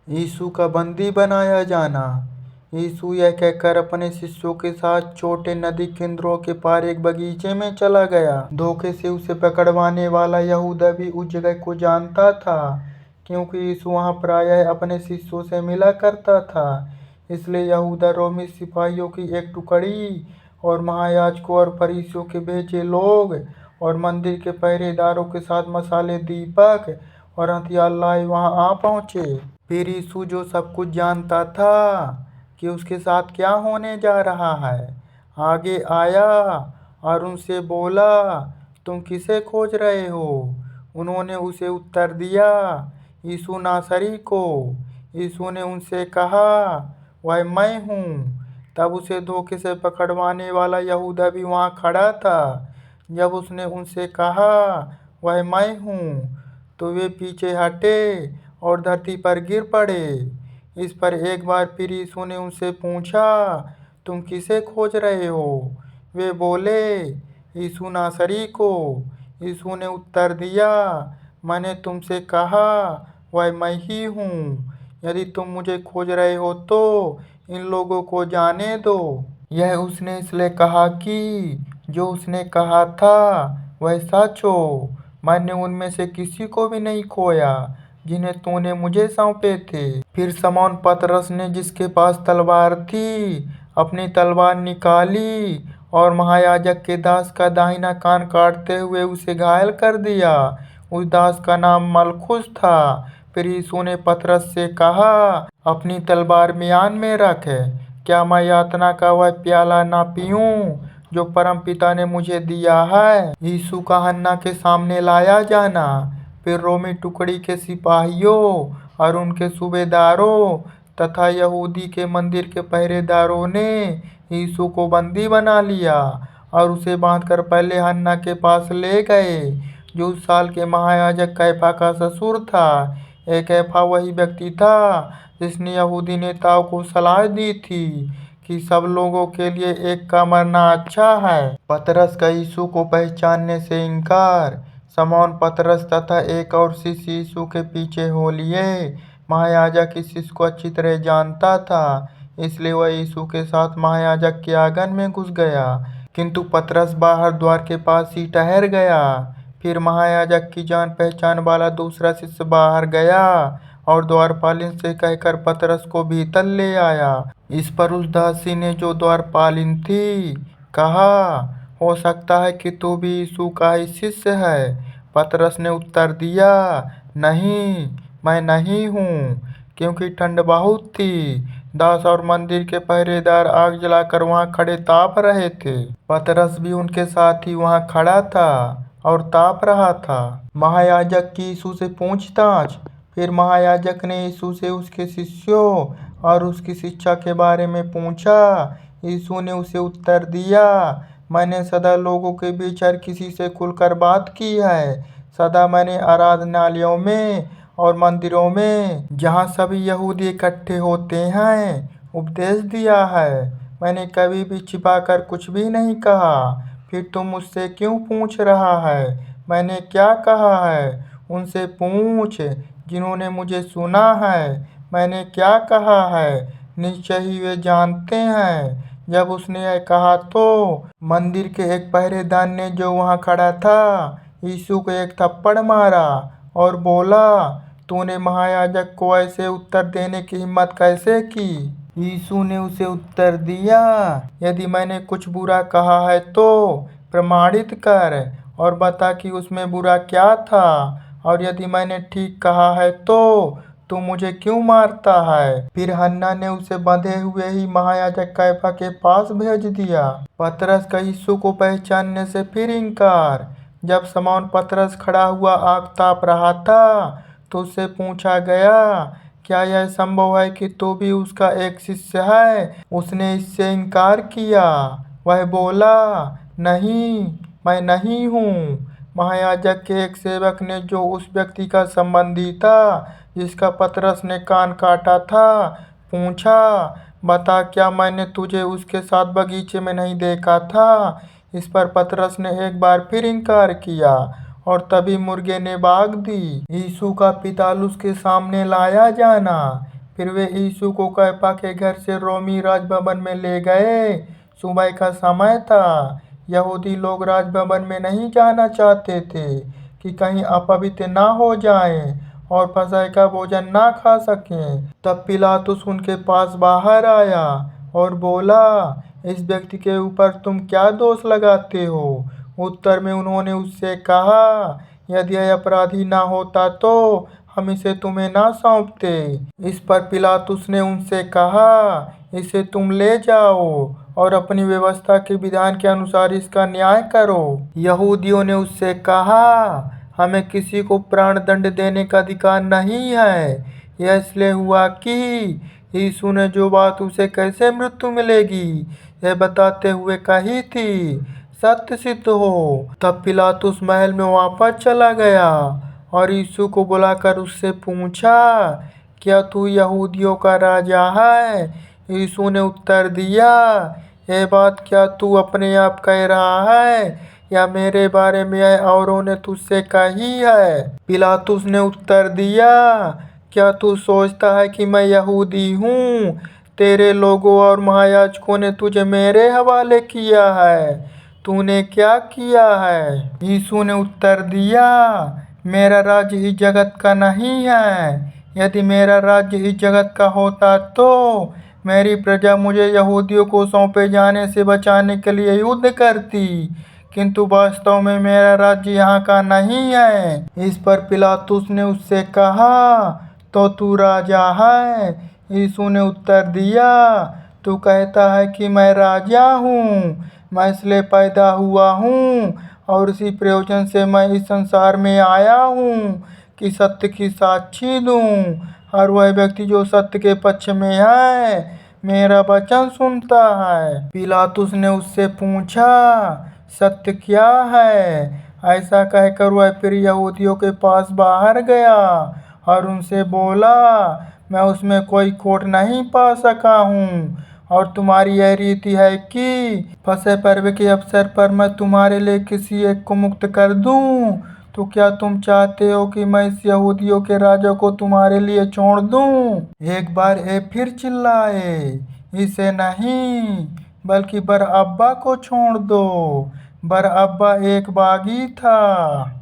यीशु का बंदी बनाया जाना। यीशु यह कहकर अपने शिष्यों के साथ छोटे नदी किनारों के पार एक बगीचे में चला गया। धोखे से उसे पकड़वाने वाला यहूदा भी उस जगह को जानता था, क्योंकि यीशु वहां प्रायः अपने शिष्यों से मिला करता था। इसलिए यहूदा रोमी सिपाहियों की एक टुकड़ी और महायाजकों और फरीसियों के भेजे लोग और मंदिर के पहरेदारों के साथ मसाले, दीपक और हथियार लाए वहां आ पहुंचे। फिर यीशु, जो सब कुछ जानता था कि उसके साथ क्या होने जा रहा है, आगे आया और उनसे बोला, तुम किसे खोज रहे हो? उन्होंने उसे उत्तर दिया, यीशु नासरी को। यीशु ने उनसे कहा, वह मैं हूँ। तब उसे धोखे से पकड़वाने वाला यहूदा भी वहाँ खड़ा था। जब उसने उनसे कहा, वह मैं हूँ, तो वे पीछे हटे और धरती पर गिर पड़े। इस पर एक बार फिर यीशु ने उनसे पूछा, तुम किसे खोज रहे हो? वे बोले, यीशु नासरी को। यीशु ने उत्तर दिया, मैंने तुमसे कहा, वह मैं ही हूँ। यदि तुम मुझे खोज रहे हो तो इन लोगों को जाने दो। यह उसने इसलिए कहा कि जो उसने कहा था वह सच हो। मैंने उनमें से किसी को भी नहीं खोया जिन्हें तूने मुझे सौंपे थे। फिर शमौन पतरस ने, जिसके पास तलवार थी, अपनी तलवार निकाली और महायाजक के दास का दाहिना कान काटते हुए उसे घायल कर दिया। उस दास का नाम मलखुस था। फिर यीशु ने पतरस से कहा, अपनी तलवार म्यान में रख। क्या मैं यातना का वह प्याला ना पीऊं जो परमपिता ने मुझे दिया है? यीशु का हन्ना के सामने लाया जाना। फिर रोमी टुकड़ी के सिपाहियों और उनके सूबेदारों तथा यहूदी के मंदिर के पहरेदारों ने यीशु को बंदी बना लिया और उसे बांधकर पहले हन्ना के पास ले गए, जो उस साल के महायाजक कैफा का ससुर था। यह कैफा वही व्यक्ति था जिसने यहूदी नेताओं को सलाह दी थी कि सब लोगों के लिए एक का मरना अच्छा है। पतरस का यीशु को पहचानने से इनकार। शमौन पतरस तथा एक और शिष्य यीशु के पीछे हो लिए। महायाजक इस शिष्य को अच्छी तरह जानता था, इसलिए वह यीशु के साथ महायाजक के आंगन में घुस गया, किंतु पतरस बाहर द्वार के पास ही ठहर गया। फिर महायाजक की जान पहचान वाला दूसरा शिष्य बाहर गया और द्वारपालिन से कहकर पतरस को भीतर ले आया। इस पर उस दासी ने, जो द्वारपालिन थी, कहा, हो सकता है कि तू भी यीशु का ही शिष्य है। पतरस ने उत्तर दिया, नहीं, मैं नहीं हूँ, क्योंकि ठंड बहुत थी। दास और मंदिर के पहरेदार आग जलाकर वहां खड़े ताप रहे थे। पतरस भी उनके साथ ही वहां खड़ा था और ताप रहा था। महायाजक की यीशु से पूछताछ। फिर महायाजक ने यीशु से उसके शिष्यों और उसकी शिक्षा के बारे में पूछा। यीशु ने उसे उत्तर दिया, मैंने सदा लोगों के बीच हर किसी से खुलकर बात की है। सदा मैंने आराधनालयों में और मंदिरों में, जहाँ सभी यहूदी इकट्ठे होते हैं, उपदेश दिया है। मैंने कभी भी छिपाकर कुछ भी नहीं कहा। फिर तुम मुझसे क्यों पूछ रहा है, मैंने क्या कहा है? उनसे पूछ जिन्होंने मुझे सुना है, मैंने क्या कहा है। निश्चय ही वे जानते हैं। जब उसने यह कहा तो मंदिर के एक पहरेदार ने, जो वहां खड़ा था, यीशु को एक थप्पड़ मारा और बोला, तूने महायाजक को ऐसे उत्तर देने की हिम्मत कैसे की? यीशु ने उसे उत्तर दिया, यदि मैंने कुछ बुरा कहा है तो प्रमाणित कर और बता कि उसमें बुरा क्या था, और यदि मैंने ठीक कहा है तो तू मुझे क्यों मारता है? फिर हन्ना ने उसे बंधे हुए ही महायाजक कैफा के पास भेज दिया। पतरस का यीशु को पहचानने से फिर इनकार। जब शमौन पतरस खड़ा हुआ आग ताप रहा था तो उससे पूछा गया, क्या यह संभव है कि तू भी उसका एक शिष्य है? उसने इससे इनकार किया। वह बोला, नहीं, मैं नहीं हूँ। महायाजक के एक सेवक ने, जो उस व्यक्ति का संबंधी था जिसका पतरस ने कान काटा था, पूछा, बता, क्या मैंने तुझे उसके साथ बगीचे में नहीं देखा था? इस पर पतरस ने एक बार फिर इनकार किया और तभी मुर्गे ने बाग दी। यीशु का पितालुस के सामने लाया जाना। फिर वे यीशु को कैफा के घर से रोमी राजभवन में ले गए। सुबह का समय था। यहूदी लोग राजभवन में नहीं जाना चाहते थे कि कहीं अपवित्र ना हो जाएं और फसह का भोजन ना खा सकें। तब पिलातुस उनके पास बाहर आया और बोला, इस व्यक्ति के ऊपर तुम क्या दोष लगाते हो? उत्तर में उन्होंने उससे कहा, यदि यह अपराधी ना होता तो हम इसे तुम्हें ना सौंपते। इस पर पिलातुस ने उनसे कहा, इसे तुम ले जाओ और अपनी व्यवस्था के विधान के अनुसार इसका न्याय करो। यहूदियों ने उससे कहा, हमें किसी को प्राण दंड देने का अधिकार नहीं है। यह इसलिए हुआ कि यीशु ने जो बात उसे कैसे मृत्यु मिलेगी यह बताते हुए कही थी, सत्य सिद्ध हो। तब पिलातुस महल में वापस चला गया और यीशु को बुलाकर उससे पूछा, क्या तू यहूदियों का राजा है? यीशु ने उत्तर दिया, यह बात क्या तू अपने आप कह रहा है या मेरे बारे में औरों ने तुझसे कही है? पिलातुस ने उत्तर दिया, क्या तू सोचता है कि मैं यहूदी हूँ? तेरे लोगों और महायाजकों ने तुझे मेरे हवाले किया है। तूने क्या किया है? यीशु ने उत्तर दिया, मेरा राज्य इस जगत का नहीं है। यदि मेरा राज्य इस जगत का होता तो मेरी प्रजा मुझे यहूदियों को सौंपे जाने से बचाने के लिए युद्ध करती, किंतु वास्तव में मेरा राज्य यहाँ का नहीं है। इस पर पिलातुस ने उससे कहा, तो तू राजा है? यीशु ने उत्तर दिया, तू कहता है कि मैं राजा हूँ। मैं इसलिए पैदा हुआ हूँ और इसी प्रयोजन से मैं इस संसार में आया हूँ कि सत्य की साक्षी दूँ। और वह व्यक्ति जो सत्य के पक्ष में है मेरा वचन सुनता है। पिलातुस ने उससे पूछा, सत्य क्या है? ऐसा कहकर वह फिर यहूदियों के पास बाहर गया और उनसे बोला, मैं उसमें कोई खोट नहीं पा सका हूँ। और तुम्हारी यह रीति है कि फसह पर्व के अवसर पर मैं तुम्हारे लिए किसी एक को मुक्त कर दूँ। तो क्या तुम चाहते हो कि मैं इस यहूदियों के राजा को तुम्हारे लिए छोड़ दूँ? एक बार ये फिर चिल्लाए, इसे नहीं बल्कि बरअब्बा को छोड़ दो। बरअब्बा एक बागी था।